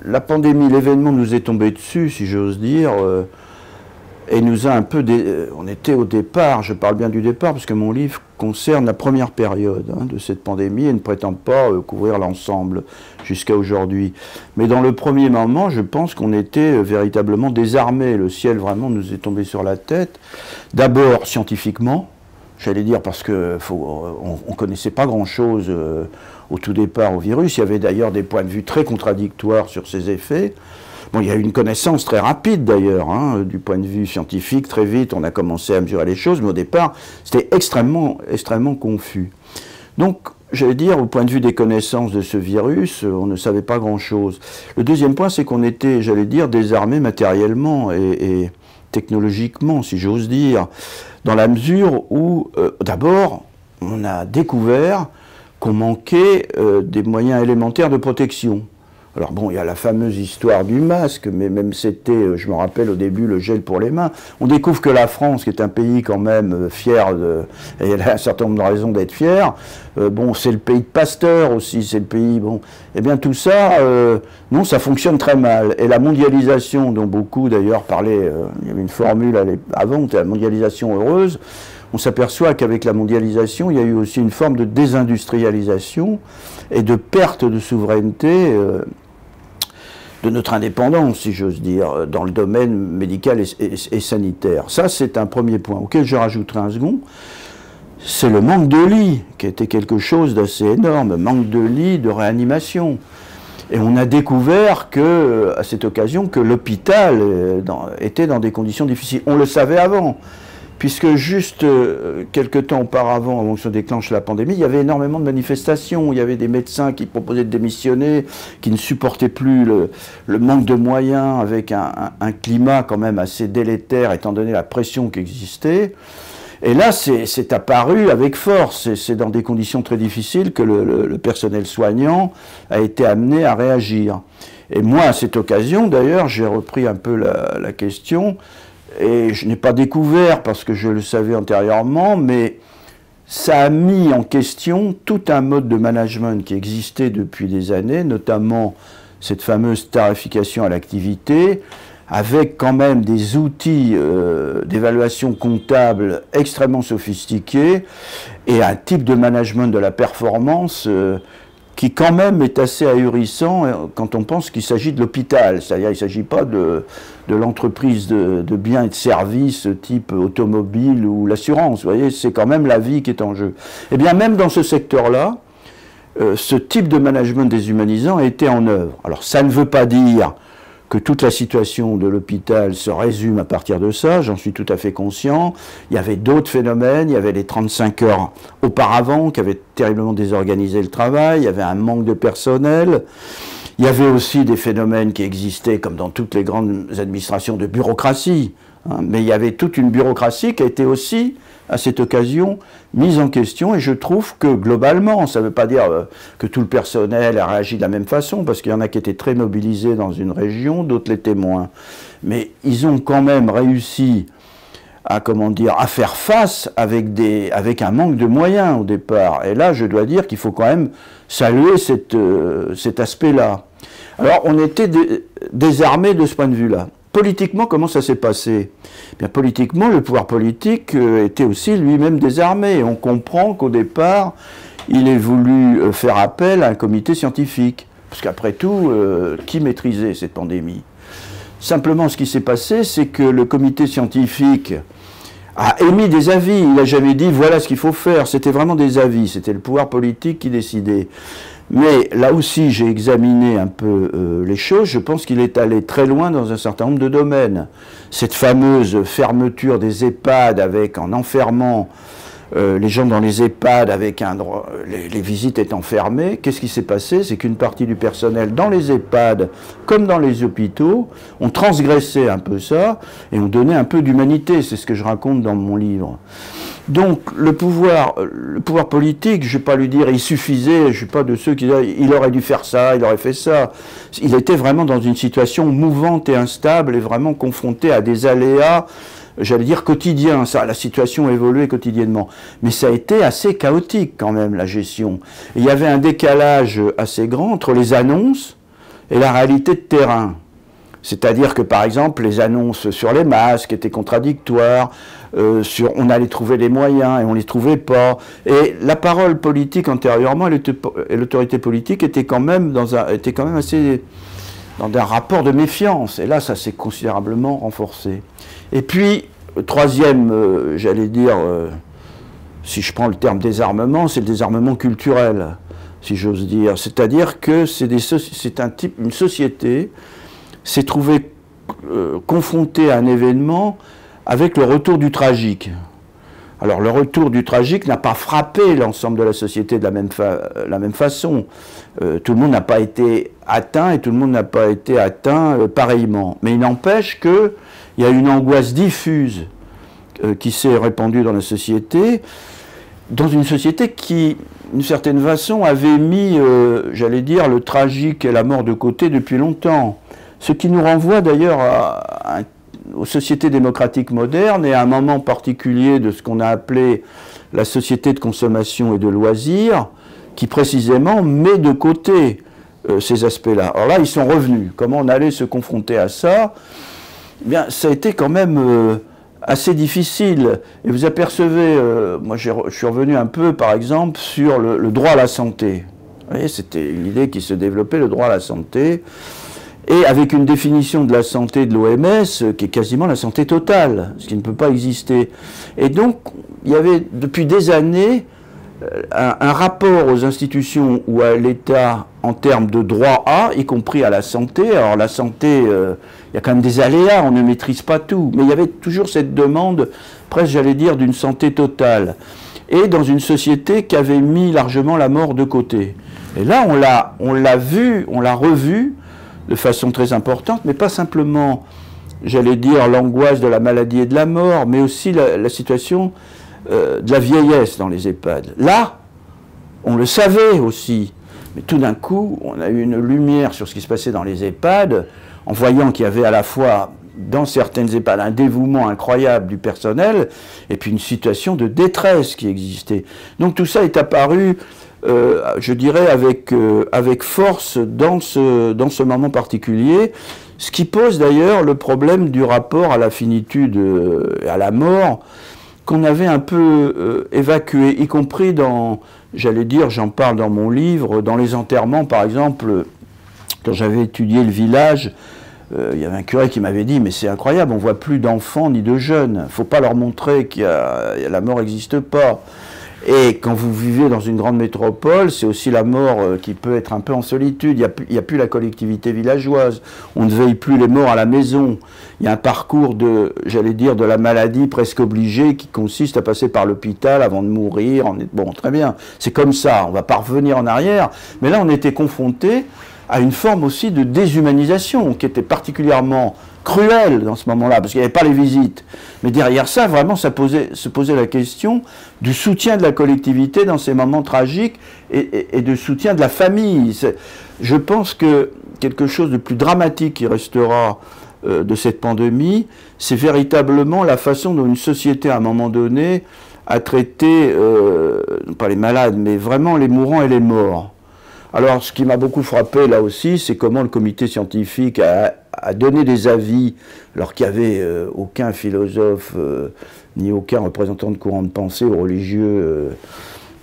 la pandémie, l'événement nous est tombé dessus, si j'ose dire, et nous a un peu... On était au départ, je parle bien du départ, parce que mon livre concerne la première période de cette pandémie et ne prétend pas couvrir l'ensemble jusqu'à aujourd'hui. Mais dans le premier moment, je pense qu'on était véritablement désarmés. Le ciel vraiment nous est tombé sur la tête. D'abord scientifiquement, j'allais dire parce qu'on ne connaissait pas grand-chose au tout départ au virus. Il y avait d'ailleurs des points de vue très contradictoires sur ses effets. Bon, il y a eu une connaissance très rapide d'ailleurs, du point de vue scientifique. Très vite, on a commencé à mesurer les choses, mais au départ, c'était extrêmement confus. Donc, j'allais dire, au point de vue des connaissances de ce virus, on ne savait pas grand-chose. Le deuxième point, c'est qu'on était, j'allais dire, désarmés matériellement et technologiquement, si j'ose dire, dans la mesure où, d'abord, on a découvert qu'on manquait des moyens élémentaires de protection. Alors bon, il y a la fameuse histoire du masque, mais même c'était, je me rappelle au début, le gel pour les mains. On découvre que la France, qui est un pays quand même fier, et elle a un certain nombre de raisons d'être fière, bon, c'est le pays de Pasteur aussi, c'est le pays, bon, eh bien tout ça, non, ça fonctionne très mal. Et la mondialisation, dont beaucoup d'ailleurs parlaient, il y avait une formule avant, la mondialisation heureuse, on s'aperçoit qu'avec la mondialisation, il y a eu aussi une forme de désindustrialisation et de perte de souveraineté de notre indépendance, si j'ose dire, dans le domaine médical et sanitaire. Ça, c'est un premier point, auquel je rajouterai un second. C'est le manque de lits, qui était quelque chose d'assez énorme, manque de lits, de réanimation. Et on a découvert à cette occasion, que l'hôpital était dans des conditions difficiles. On le savait avant, puisque juste quelques temps auparavant, avant que se déclenche la pandémie, il y avait énormément de manifestations. Il y avait des médecins qui proposaient de démissionner, qui ne supportaient plus le manque de moyens, avec un climat quand même assez délétère, étant donné la pression qui existait. Et là, c'est apparu avec force. C'est dans des conditions très difficiles que le personnel soignant a été amené à réagir. Et moi, à cette occasion, d'ailleurs, j'ai repris un peu la question. Et je n'ai pas découvert parce que je le savais antérieurement, mais ça a mis en question tout un mode de management qui existait depuis des années, notamment cette fameuse tarification à l'activité, avec quand même des outils d'évaluation comptable extrêmement sophistiqués et un type de management de la performance qui quand même est assez ahurissant quand on pense qu'il s'agit de l'hôpital. C'est-à-dire qu'il ne s'agit pas de l'entreprise de biens et de services type automobile ou l'assurance. Vous voyez, c'est quand même la vie qui est en jeu. Eh bien, même dans ce secteur-là, ce type de management déshumanisant a été en œuvre. Alors, ça ne veut pas dire que toute la situation de l'hôpital se résume à partir de ça, j'en suis tout à fait conscient. Il y avait d'autres phénomènes, il y avait les 35 heures auparavant qui avaient terriblement désorganisé le travail, il y avait un manque de personnel, il y avait aussi des phénomènes qui existaient, comme dans toutes les grandes administrations, de bureaucratie, mais il y avait toute une bureaucratie qui a été aussi, à cette occasion, mise en question, et je trouve que globalement, ça ne veut pas dire que tout le personnel a réagi de la même façon, parce qu'il y en a qui étaient très mobilisés dans une région, d'autres l'étaient moins. Mais ils ont quand même réussi à, comment dire, à faire face avec un manque de moyens au départ. Et là, je dois dire qu'il faut quand même saluer cet aspect-là. Alors, on était désarmés de ce point de vue-là. Politiquement, comment ça s'est passé? Bien, politiquement, le pouvoir politique était aussi lui-même désarmé. On comprend qu'au départ, il ait voulu faire appel à un comité scientifique. Parce qu'après tout, qui maîtrisait cette pandémie? Simplement, ce qui s'est passé, c'est que le comité scientifique a émis des avis. Il n'a jamais dit « voilà ce qu'il faut faire ». C'était vraiment des avis. C'était le pouvoir politique qui décidait. Mais là aussi, j'ai examiné un peu les choses. Je pense qu'il est allé très loin dans un certain nombre de domaines. Cette fameuse fermeture des EHPAD en enfermant les gens dans les EHPAD avec les visites étant fermées, qu'est-ce qui s'est passé? C'est qu'une partie du personnel dans les EHPAD, comme dans les hôpitaux, ont transgressé un peu ça et ont donné un peu d'humanité. C'est ce que je raconte dans mon livre. Donc le pouvoir politique, je ne vais pas lui dire il suffisait, je ne suis pas de ceux qui disent il aurait dû faire ça, il aurait fait ça. Il était vraiment dans une situation mouvante et instable et vraiment confronté à des aléas, j'allais dire quotidiens. Ça, la situation évoluait quotidiennement. Mais ça a été assez chaotique quand même, la gestion. Et il y avait un décalage assez grand entre les annonces et la réalité de terrain. C'est-à-dire que, par exemple, les annonces sur les masques étaient contradictoires, on allait trouver les moyens et on ne les trouvait pas. Et la parole politique antérieurement et l'autorité politique étaient quand même assez dans un rapport de méfiance. Et là, ça s'est considérablement renforcé. Et puis, troisième, j'allais dire, si je prends le terme désarmement, c'est le désarmement culturel, si j'ose dire. C'est-à-dire que une société s'est trouvée confrontée à un événement avec le retour du tragique. Alors le retour du tragique n'a pas frappé l'ensemble de la société de la même façon. Tout le monde n'a pas été atteint et tout le monde n'a pas été atteint pareillement. Mais il n'empêche qu'il y a une angoisse diffuse qui s'est répandue dans la société, dans une société qui, d'une certaine façon, avait mis, j'allais dire, le tragique et la mort de côté depuis longtemps. Ce qui nous renvoie d'ailleurs aux sociétés démocratiques modernes et à un moment particulier de ce qu'on a appelé la société de consommation et de loisirs, qui précisément met de côté ces aspects-là. Alors là, ils sont revenus. Comment on allait se confronter à ça? Eh bien, ça a été quand même assez difficile. Et vous apercevez, moi je suis revenu un peu, par exemple, sur le droit à la santé. Vous voyez, c'était une idée qui se développait, le droit à la santé. Et avec une définition de la santé de l'OMS qui est quasiment la santé totale, ce qui ne peut pas exister. Et donc, il y avait depuis des années un rapport aux institutions ou à l'État en termes de droit à, y compris à la santé. Alors la santé, il y a quand même des aléas, on ne maîtrise pas tout. Mais il y avait toujours cette demande, presque j'allais dire, d'une santé totale. Et dans une société qui avait mis largement la mort de côté. Et là, on l'a vu, on l'a revu, de façon très importante, mais pas simplement, j'allais dire, l'angoisse de la maladie et de la mort, mais aussi la situation de la vieillesse dans les EHPAD. Là, on le savait aussi, mais tout d'un coup, on a eu une lumière sur ce qui se passait dans les EHPAD, en voyant qu'il y avait à la fois, dans certaines EHPAD, un dévouement incroyable du personnel, et puis une situation de détresse qui existait. Donc tout ça est apparu, je dirais, avec force dans ce moment particulier, ce qui pose d'ailleurs le problème du rapport à la finitude et à la mort qu'on avait un peu évacué, y compris dans, j'allais dire, j'en parle dans mon livre, dans les enterrements par exemple, quand j'avais étudié le village, il y avait un curé qui m'avait dit « mais c'est incroyable, on ne voit plus d'enfants ni de jeunes, il ne faut pas leur montrer que la mort n'existe pas ». Et quand vous vivez dans une grande métropole, c'est aussi la mort qui peut être un peu en solitude. Il n'y a plus la collectivité villageoise. On ne veille plus les morts à la maison. Il y a un parcours j'allais dire, de la maladie presque obligé qui consiste à passer par l'hôpital avant de mourir. Bon, très bien, c'est comme ça, on ne va pas revenir en arrière. Mais là, on était confronté à une forme aussi de déshumanisation qui était particulièrement cruelle dans ce moment-là, parce qu'il n'y avait pas les visites. Mais derrière ça, vraiment, se posait la question du soutien de la collectivité dans ces moments tragiques et de soutien de la famille. Je pense que quelque chose de plus dramatique qui restera de cette pandémie, c'est véritablement la façon dont une société, à un moment donné, a traité, non pas les malades, mais vraiment les mourants et les morts. Alors, ce qui m'a beaucoup frappé, là aussi, c'est comment le comité scientifique a donné des avis, alors qu'il n'y avait aucun philosophe, ni aucun représentant de courant de pensée ou religieux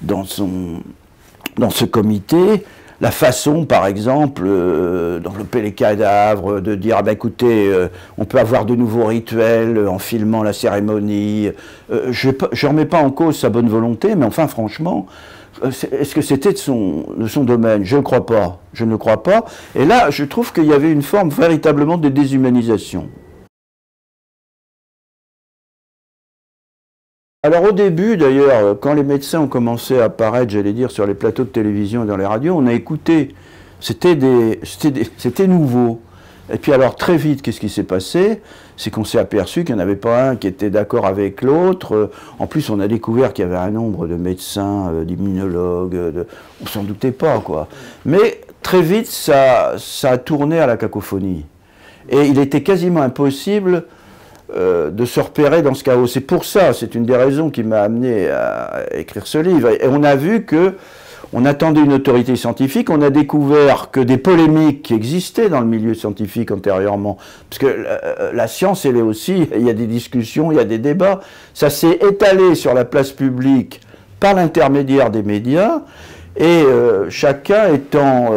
dans ce comité. La façon, par exemple, d'envelopper les cadavres, de dire, ah ben écoutez, on peut avoir de nouveaux rituels en filmant la cérémonie. Je ne remets pas en cause sa bonne volonté, mais enfin, franchement, est-ce que c'était de son domaine? Je ne crois pas. Je ne crois pas. Et là, je trouve qu'il y avait une forme véritablement de déshumanisation. Alors au début, d'ailleurs, quand les médecins ont commencé à apparaître, j'allais dire, sur les plateaux de télévision et dans les radios, on a écouté. C'était nouveau. Et puis alors très vite, qu'est-ce qui s'est passé? C'est qu'on s'est aperçu qu'il n'y en avait pas un qui était d'accord avec l'autre. En plus, on a découvert qu'il y avait un nombre de médecins, d'immunologues, on s'en doutait pas, quoi. Mais très vite, ça a tourné à la cacophonie. Et il était quasiment impossible de se repérer dans ce chaos. C'est pour ça, c'est une des raisons qui m'a amené à écrire ce livre. Et on a vu que On attendait une autorité scientifique, on a découvert que des polémiques qui existaient dans le milieu scientifique antérieurement, parce que la science, elle est aussi, il y a des discussions, il y a des débats, ça s'est étalé sur la place publique par l'intermédiaire des médias, et chacun étant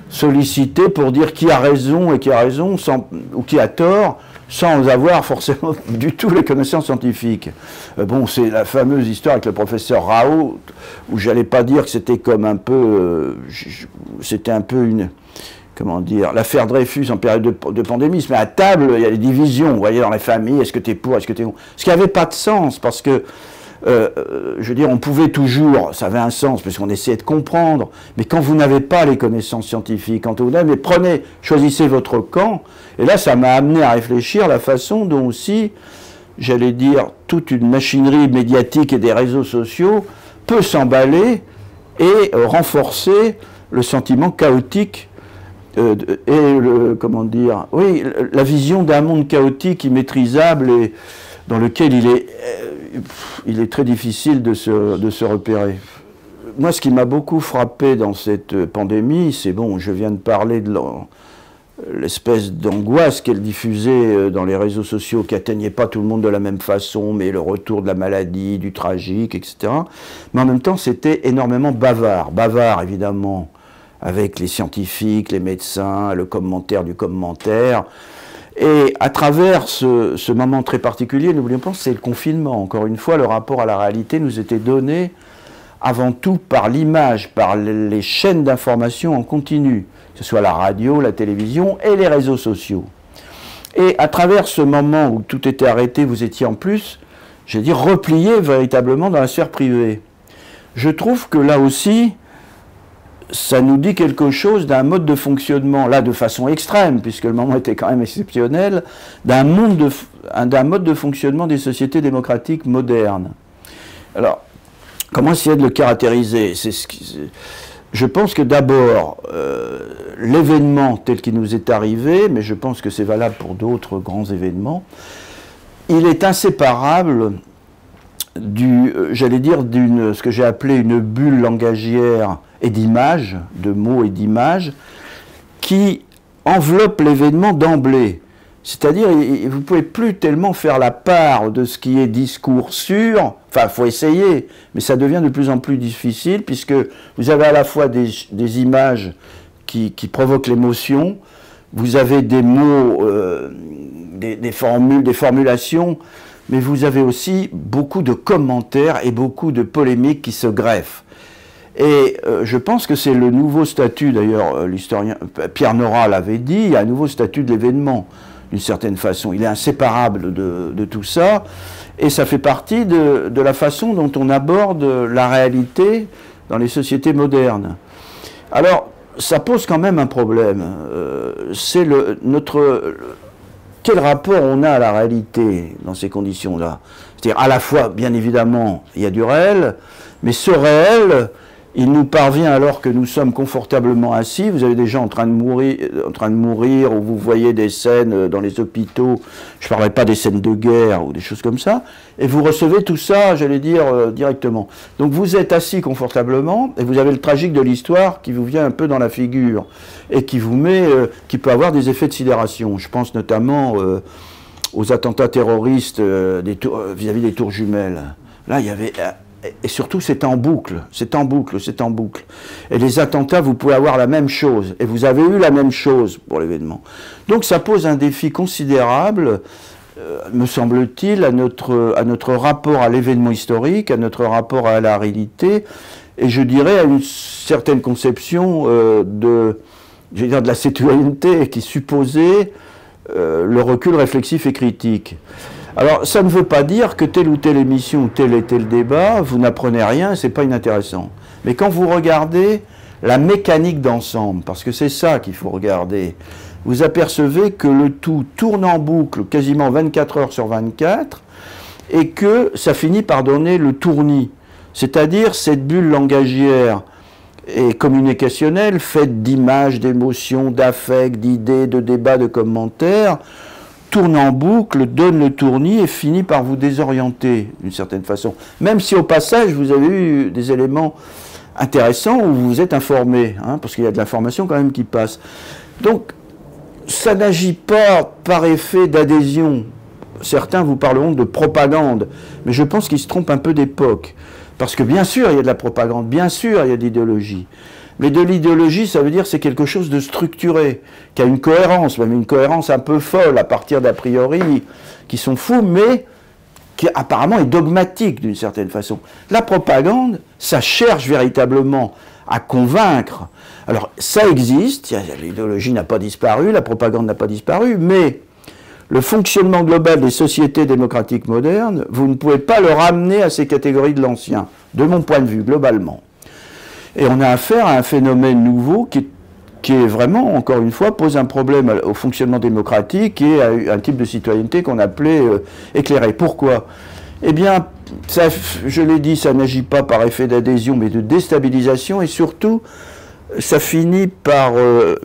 sollicité pour dire qui a raison et qui a raison, ou qui a tort, sans avoir forcément du tout les connaissances scientifiques. Bon, c'est la fameuse histoire avec le professeur Raoult, où j'allais pas dire que c'était comme un peu... c'était un peu une... Comment dire, l'affaire Dreyfus en période de pandémie, mais à table, il y a des divisions, vous voyez, dans les familles, est-ce que tu es pour, est-ce que tu es contre. Ce qui n'avait pas de sens, parce que, je veux dire, on pouvait toujours, ça avait un sens, parce qu'on essayait de comprendre, mais quand vous n'avez pas les connaissances scientifiques, quand vous n'avez, mais prenez, choisissez votre camp, et là, ça m'a amené à réfléchir la façon dont aussi, j'allais dire, toute une machinerie médiatique et des réseaux sociaux peut s'emballer et renforcer le sentiment chaotique et comment dire, oui, la vision d'un monde chaotique, immaîtrisable et dans lequel il est très difficile de se repérer. Moi, ce qui m'a beaucoup frappé dans cette pandémie, c'est bon, je viens de parler de l'espèce d'angoisse qu'elle diffusait dans les réseaux sociaux, qui n'atteignait pas tout le monde de la même façon, mais le retour de la maladie, du tragique, etc. Mais en même temps, c'était énormément bavard. Bavard, évidemment, avec les scientifiques, les médecins, le commentaire du commentaire. Et à travers ce moment très particulier, n'oublions pas, c'est le confinement. Encore une fois, le rapport à la réalité nous était donné avant tout par l'image, par les chaînes d'information en continu, que ce soit la radio, la télévision et les réseaux sociaux. Et à travers ce moment où tout était arrêté, vous étiez en plus, j'ai dit, replié véritablement dans la sphère privée. Je trouve que là aussi, ça nous dit quelque chose d'un mode de fonctionnement, là de façon extrême, puisque le moment était quand même exceptionnel, d'un mode de fonctionnement des sociétés démocratiques modernes. Alors, comment essayer de le caractériser? Je pense que d'abord, l'événement tel qu'il nous est arrivé, mais je pense que c'est valable pour d'autres grands événements, il est inséparable j'allais dire, ce que j'ai appelé une bulle langagière et d'images, de mots et d'images, qui enveloppe l'événement d'emblée. C'est-à-dire, vous ne pouvez plus tellement faire la part de ce qui est discours sûr, enfin, il faut essayer, mais ça devient de plus en plus difficile, puisque vous avez à la fois des images qui provoquent l'émotion, vous avez des mots, des formulations, mais vous avez aussi beaucoup de commentaires et beaucoup de polémiques qui se greffent. Et je pense que c'est le nouveau statut, d'ailleurs, l'historien Pierre Nora l'avait dit, il y a un nouveau statut de l'événement, d'une certaine façon. Il est inséparable de tout ça, et ça fait partie de la façon dont on aborde la réalité dans les sociétés modernes. Alors, ça pose quand même un problème. C'est quel rapport on a à la réalité dans ces conditions-là? C'est-à-dire, à la fois, bien évidemment, il y a du réel, mais ce réel, il nous parvient alors que nous sommes confortablement assis. Vous avez des gens en train de mourir, ou vous voyez des scènes dans les hôpitaux, je ne parlerai pas des scènes de guerre ou des choses comme ça, et vous recevez tout ça, j'allais dire, directement. Donc vous êtes assis confortablement, et vous avez le tragique de l'histoire qui vous vient un peu dans la figure, et qui vous met, qui peut avoir des effets de sidération. Je pense notamment aux attentats terroristes vis-à-vis des tours jumelles. Là, il y avait... Et surtout, c'est en boucle, c'est en boucle, c'est en boucle. Et les attentats, vous pouvez avoir la même chose. Et vous avez eu la même chose pour l'événement. Donc ça pose un défi considérable, me semble-t-il, à notre rapport à l'événement historique, à notre rapport à la réalité, et je dirais à une certaine conception de la citoyenneté qui supposait le recul réflexif et critique. Alors, ça ne veut pas dire que telle ou telle émission ou tel et tel débat, vous n'apprenez rien, c'est pas inintéressant. Mais quand vous regardez la mécanique d'ensemble, parce que c'est ça qu'il faut regarder, vous apercevez que le tout tourne en boucle quasiment 24 heures sur 24 et que ça finit par donner le tournis. C'est-à-dire cette bulle langagière et communicationnelle faite d'images, d'émotions, d'affects, d'idées, de débats, de commentaires, tourne en boucle, donne le tournis et finit par vous désorienter d'une certaine façon. Même si au passage vous avez eu des éléments intéressant où vous êtes informé, hein, parce qu'il y a de l'information quand même qui passe. Donc, ça n'agit pas par effet d'adhésion. Certains vous parleront de propagande, mais je pense qu'ils se trompent un peu d'époque. Parce que bien sûr, il y a de la propagande, bien sûr, il y a de l'idéologie. Mais de l'idéologie, ça veut dire que c'est quelque chose de structuré, qui a une cohérence, même une cohérence un peu folle, à partir d'a priori, qui sont fous, mais qui apparemment est dogmatique d'une certaine façon. La propagande, ça cherche véritablement à convaincre. Alors, ça existe, l'idéologie n'a pas disparu, la propagande n'a pas disparu, mais le fonctionnement global des sociétés démocratiques modernes, vous ne pouvez pas le ramener à ces catégories de l'ancien, de mon point de vue, globalement. Et on a affaire à un phénomène nouveau qui est vraiment, encore une fois, pose un problème au fonctionnement démocratique et à un type de citoyenneté qu'on appelait éclairée. Pourquoi? Eh bien, ça, je l'ai dit, ça n'agit pas par effet d'adhésion, mais de déstabilisation, et surtout, ça finit par,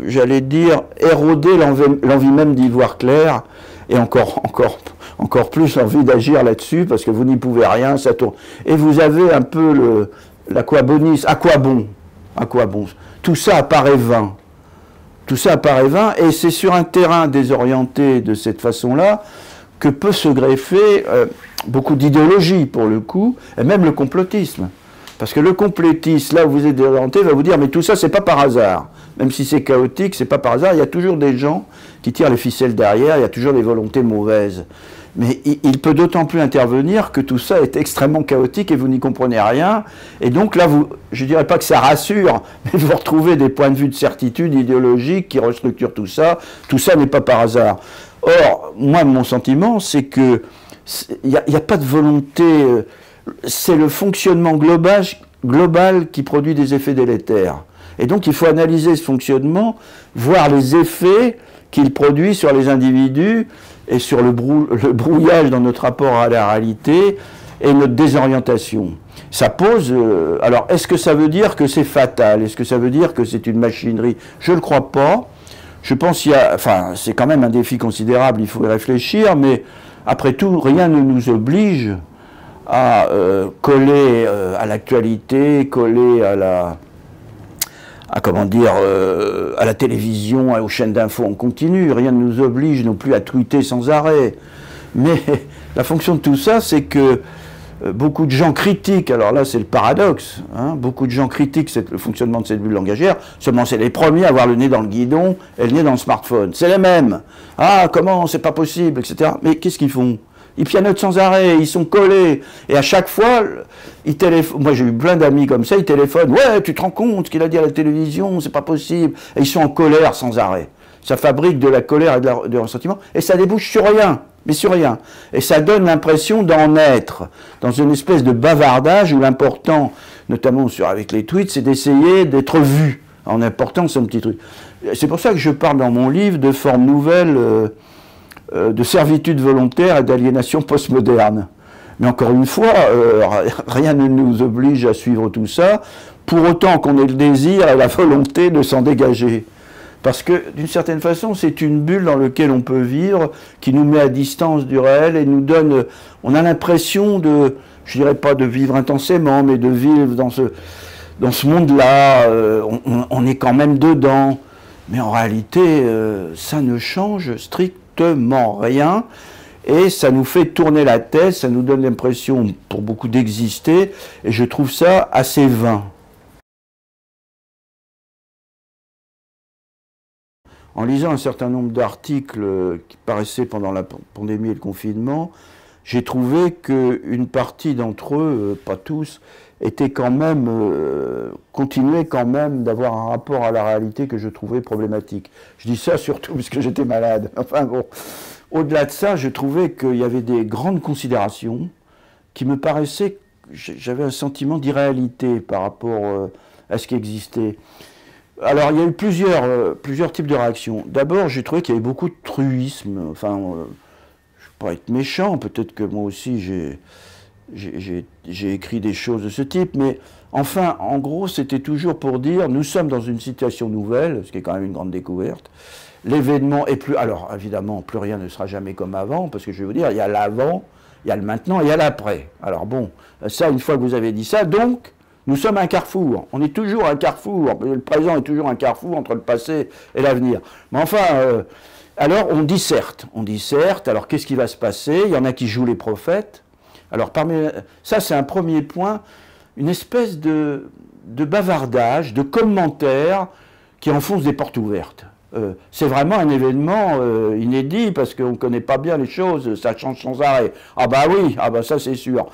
j'allais dire, éroder l'envie même d'y voir clair, et encore plus l'envie d'agir là-dessus, parce que vous n'y pouvez rien, ça tourne. Et vous avez un peu l'aquabonisme. À quoi bon? À quoi bon? Tout ça apparaît vain. Tout ça apparaît vain, et c'est sur un terrain désorienté de cette façon-là que peut se greffer beaucoup d'idéologie, pour le coup, et même le complotisme. Parce que le complétiste, là où vous êtes désorienté, va vous dire, mais tout ça, c'est pas par hasard. Même si c'est chaotique, c'est pas par hasard. Il y a toujours des gens qui tirent les ficelles derrière, il y a toujours des volontés mauvaises. Mais il peut d'autant plus intervenir que tout ça est extrêmement chaotique et vous n'y comprenez rien. Et donc là, je ne dirais pas que ça rassure, mais vous retrouvez des points de vue de certitude idéologique qui restructurent tout ça. Tout ça n'est pas par hasard. Or, moi, mon sentiment, c'est que il n'y a pas de volonté. C'est le fonctionnement global qui produit des effets délétères. Et donc, il faut analyser ce fonctionnement, voir les effets qu'il produit sur les individus et sur le brouillage dans notre rapport à la réalité et notre désorientation. Ça pose... alors, est-ce que ça veut dire que c'est fatal? Est-ce que ça veut dire que c'est une machinerie? Je ne le crois pas. Je pense qu'il y a... Enfin, c'est quand même un défi considérable, il faut y réfléchir, mais après tout, rien ne nous oblige à coller à l'actualité, coller à la... comment dire, à la télévision, aux chaînes d'infos en continu. Rien ne nous oblige non plus à tweeter sans arrêt. Mais la fonction de tout ça, c'est que beaucoup de gens critiquent, alors là c'est le paradoxe, hein, beaucoup de gens critiquent le fonctionnement de cette bulle langagière, seulement c'est les premiers à avoir le nez dans le guidon et le nez dans le smartphone. C'est les mêmes. Ah, comment, c'est pas possible, etc. Mais qu'est-ce qu'ils font? Ils pianotent sans arrêt, ils sont collés. Et à chaque fois, ils téléphonent. Moi, j'ai eu plein d'amis comme ça, ils téléphonent. Ouais, tu te rends compte ce qu'il a dit à la télévision, c'est pas possible. Et ils sont en colère sans arrêt. Ça fabrique de la colère et de ressentiment. Et ça débouche sur rien. Mais sur rien. Et ça donne l'impression d'en être dans une espèce de bavardage où l'important, notamment avec les tweets, c'est d'essayer d'être vu en important ce petit truc. C'est pour ça que je parle dans mon livre de formes nouvelles de servitude volontaire et d'aliénation postmoderne. Mais encore une fois, rien ne nous oblige à suivre tout ça, pour autant qu'on ait le désir et la volonté de s'en dégager. Parce que, d'une certaine façon, c'est une bulle dans laquelle on peut vivre, qui nous met à distance du réel et nous donne... On a l'impression de, je dirais pas de vivre intensément, mais de vivre dans ce monde-là. On est quand même dedans. Mais en réalité, ça ne change strictement rien. Et ça nous fait tourner la tête, ça nous donne l'impression, pour beaucoup, d'exister. Et je trouve ça assez vain. En lisant un certain nombre d'articles qui paraissaient pendant la pandémie et le confinement, j'ai trouvé qu'une partie d'entre eux, pas tous, étaient quand même, continuaient quand même d'avoir un rapport à la réalité que je trouvais problématique. Je dis ça surtout parce que j'étais malade. Enfin bon, au-delà de ça, je trouvais qu'il y avait des grandes considérations qui me paraissaient, j'avais un sentiment d'irréalité par rapport à ce qui existait. Alors, il y a eu plusieurs types de réactions. D'abord, j'ai trouvé qu'il y avait beaucoup de truisme. Enfin, je ne veux pas être méchant, peut-être que moi aussi j'ai écrit des choses de ce type, mais enfin, en gros, c'était toujours pour dire, nous sommes dans une situation nouvelle, ce qui est quand même une grande découverte. L'événement est plus... Alors, évidemment, plus rien ne sera jamais comme avant, parce que je vais vous dire, il y a l'avant, il y a le maintenant et il y a l'après. Alors bon, ça, une fois que vous avez dit ça, donc... Nous sommes un carrefour, on est toujours un carrefour, le présent est toujours un carrefour entre le passé et l'avenir. Mais enfin, alors on disserte, alors qu'est-ce qui va se passer? Il y en a qui jouent les prophètes. Alors ça c'est un premier point, une espèce de bavardage, de commentaires qui enfoncent des portes ouvertes. C'est vraiment un événement inédit parce qu'on ne connaît pas bien les choses, ça change sans arrêt. Ah bah oui, ah bah ça c'est sûr.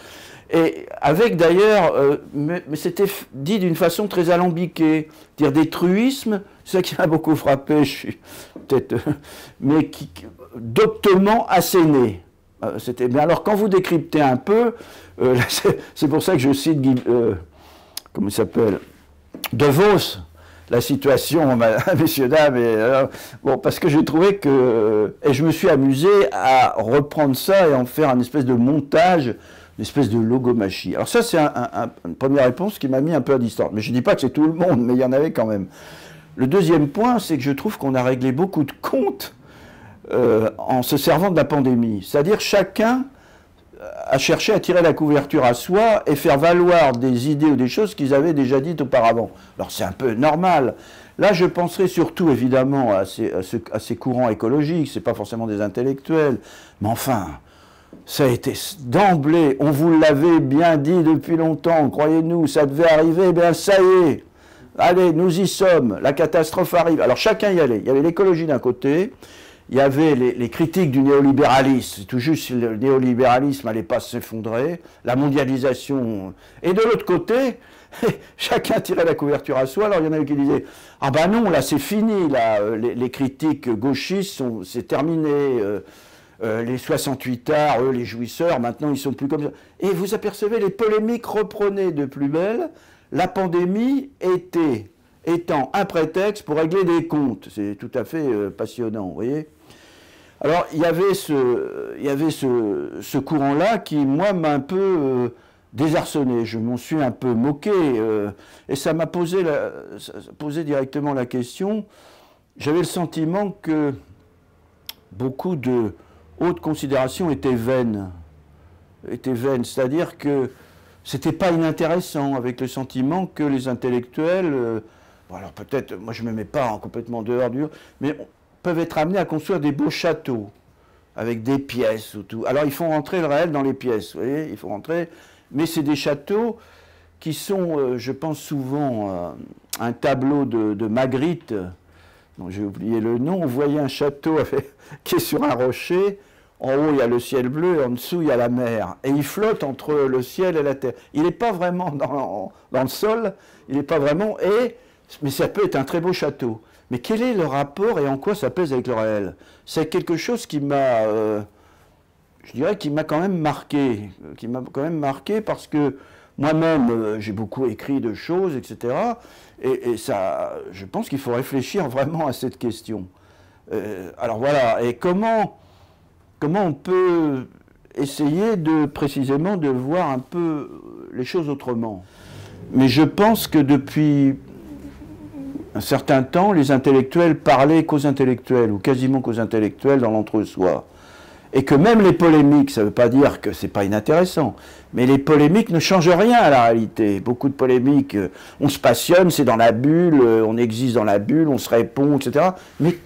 Et avec d'ailleurs, mais c'était dit d'une façon très alambiquée, dire des truismes, c'est ça qui m'a beaucoup frappé, je suis peut-être, mais doctement asséné. Mais alors quand vous décryptez un peu, c'est pour ça que je cite comment il s'appelle, De Vos, la situation, messieurs, dames, bon, parce que j'ai trouvé que, et je me suis amusé à reprendre ça et en faire un espèce de montage, une espèce de logomachie. Alors ça, c'est une première réponse qui m'a mis un peu à distance. Mais je ne dis pas que c'est tout le monde, mais il y en avait quand même. Le deuxième point, c'est que je trouve qu'on a réglé beaucoup de comptes en se servant de la pandémie. C'est-à-dire chacun a cherché à tirer la couverture à soi et faire valoir des idées ou des choses qu'ils avaient déjà dites auparavant. Alors c'est un peu normal. Là, je penserai surtout évidemment à ces courants écologiques, ce n'est pas forcément des intellectuels, mais enfin, ça a été d'emblée, on vous l'avait bien dit depuis longtemps, croyez-nous, ça devait arriver, eh bien ça y est, allez, nous y sommes, la catastrophe arrive. Alors chacun y allait, il y avait l'écologie d'un côté, il y avait les critiques du néolibéralisme, tout juste le néolibéralisme n'allait pas s'effondrer, la mondialisation, et de l'autre côté, chacun tirait la couverture à soi. Alors il y en avait qui disaient « Ah ben non, là c'est fini, là, les critiques gauchistes, c'est terminé, les 68 arts, eux, les jouisseurs, maintenant ils sont plus comme ça. » Et vous apercevez, les polémiques reprenaient de plus belle, la pandémie étant un prétexte pour régler des comptes. C'est tout à fait passionnant, vous voyez. Alors, il y avait ce courant-là qui, moi, m'a un peu désarçonné. Je m'en suis un peu moqué. Et ça m'a posé directement la question. J'avais le sentiment que beaucoup de hautes considérations étaient vaines. C'est-à-dire que c'était pas inintéressant, avec le sentiment que les intellectuels... bon, alors peut-être, moi je ne me mets pas complètement dehors mais peuvent être amenés à construire des beaux châteaux, avec des pièces ou tout. Alors ils font rentrer le réel dans les pièces, vous voyez, il faut rentrer, mais c'est des châteaux qui sont, je pense souvent, un tableau de Magritte, dont j'ai oublié le nom. On voyait un château qui est sur un rocher, en haut il y a le ciel bleu, et en dessous il y a la mer, et il flotte entre le ciel et la terre. Il n'est pas vraiment dans le sol, il n'est pas vraiment, mais ça peut être un très beau château. Mais quel est le rapport et en quoi ça pèse avec le réel? C'est quelque chose qui m'a, je dirais, qui m'a quand même marqué. Parce que moi-même, j'ai beaucoup écrit de choses, etc. Et ça, je pense qu'il faut réfléchir vraiment à cette question. Alors voilà, et comment on peut essayer précisément de voir un peu les choses autrement? Mais je pense que depuis un certain temps, les intellectuels parlaient qu'aux intellectuels, ou quasiment qu'aux intellectuels dans l'entre-soi. Et que même les polémiques, ça ne veut pas dire que ce n'est pas inintéressant, mais les polémiques ne changent rien à la réalité. Beaucoup de polémiques, on se passionne, c'est dans la bulle, on existe dans la bulle, on se répond, etc. Mais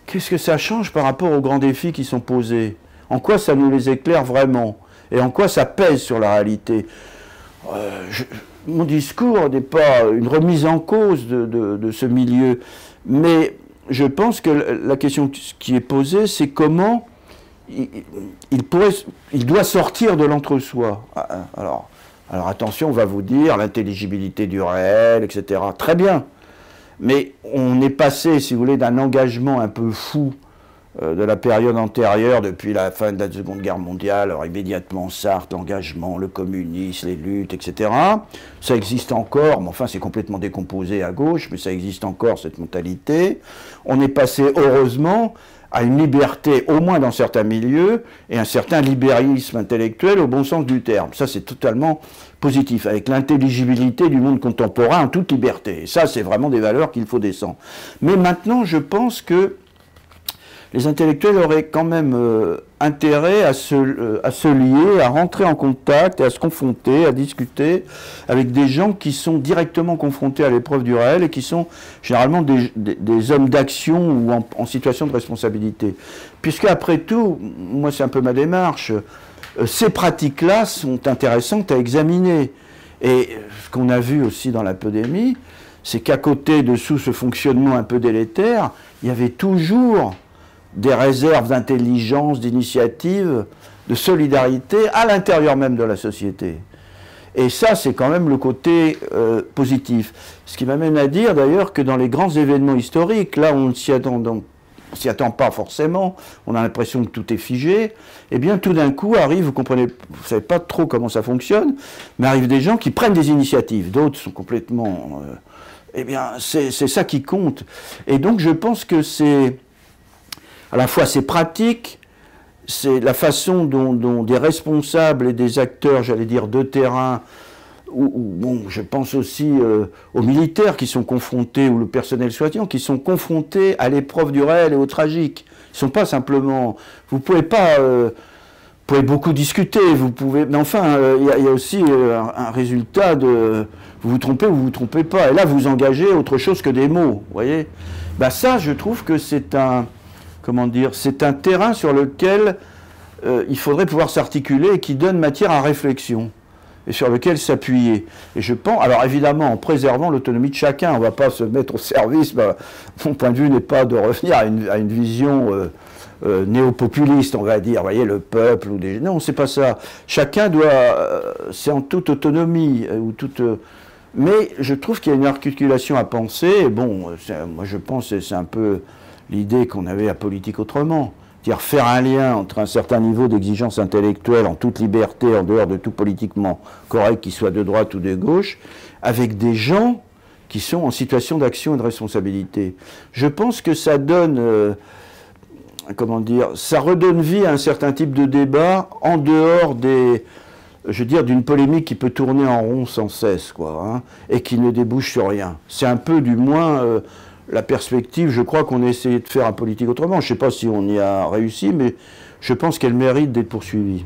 qu'est-ce que ça change par rapport aux grands défis qui sont posés? En quoi ça nous les éclaire vraiment? Et en quoi ça pèse sur la réalité? Mon discours n'est pas une remise en cause de ce milieu, mais je pense que la question qui est posée, c'est comment il doit sortir de l'entre-soi. Alors attention, on va vous dire l'intelligibilité du réel, etc. Très bien, mais on est passé, si vous voulez, d'un engagement un peu fou de la période antérieure, depuis la fin de la Seconde Guerre mondiale, alors immédiatement Sartre, l'engagement, le communisme, les luttes, etc. Ça existe encore, mais enfin c'est complètement décomposé à gauche, mais ça existe encore, cette mentalité. On est passé, heureusement, à une liberté, au moins dans certains milieux, et un certain libéralisme intellectuel au bon sens du terme. Ça c'est totalement positif, avec l'intelligibilité du monde contemporain en toute liberté. Et ça c'est vraiment des valeurs qu'il faut descendre. Mais maintenant je pense que les intellectuels auraient quand même intérêt à se lier, à rentrer en contact et à se confronter, à discuter avec des gens qui sont directement confrontés à l'épreuve du réel et qui sont généralement des hommes d'action ou en situation de responsabilité. Puisque après tout, moi c'est un peu ma démarche, ces pratiques-là sont intéressantes à examiner. Et ce qu'on a vu aussi dans la pandémie, c'est qu'à côté de sous ce fonctionnement un peu délétère, il y avait toujours des réserves d'intelligence, d'initiative, de solidarité à l'intérieur même de la société. Et ça, c'est quand même le côté positif. Ce qui m'amène à dire d'ailleurs que dans les grands événements historiques, là où on ne s'y attend pas forcément, on a l'impression que tout est figé, et bien tout d'un coup arrive, vous comprenez, vous ne savez pas trop comment ça fonctionne, mais arrivent des gens qui prennent des initiatives, d'autres sont complètement... eh bien, c'est ça qui compte. Et donc je pense que c'est... À la fois c'est pratique, c'est la façon dont des responsables et des acteurs, j'allais dire, de terrain, bon, je pense aussi aux militaires qui sont confrontés, ou le personnel soignant, qui sont confrontés à l'épreuve du réel et au tragique. Ils ne sont pas simplement... Vous pouvez pas... vous pouvez beaucoup discuter, vous pouvez... Mais enfin, il y a aussi un résultat de... Vous vous trompez ou vous vous trompez pas. Et là, vous engagez autre chose que des mots, vous voyez. Ben ça, je trouve que c'est un... Comment dire, c'est un terrain sur lequel il faudrait pouvoir s'articuler et qui donne matière à réflexion et sur lequel s'appuyer. Et je pense, alors évidemment, en préservant l'autonomie de chacun, on ne va pas se mettre au service, mon point de vue n'est pas de revenir à une vision néo-populiste, on va dire, vous voyez, le peuple, ou des... Non, c'est pas ça. Chacun doit, c'est en toute autonomie, ou toute... mais je trouve qu'il y a une articulation à penser, et bon, moi je pense que c'est un peu... l'idée qu'on avait à Politique Autrement, c'est-à-dire faire un lien entre un certain niveau d'exigence intellectuelle en toute liberté, en dehors de tout politiquement correct, qu'il soit de droite ou de gauche, avec des gens qui sont en situation d'action et de responsabilité. Je pense que ça donne, comment dire, ça redonne vie à un certain type de débat en dehors des... je veux dire, d'une polémique qui peut tourner en rond sans cesse, quoi, hein, et qui ne débouche sur rien. C'est un peu, du moins... la perspective, je crois qu'on a essayé de faire un Politique Autrement. Je ne sais pas si on y a réussi, mais je pense qu'elle mérite d'être poursuivie.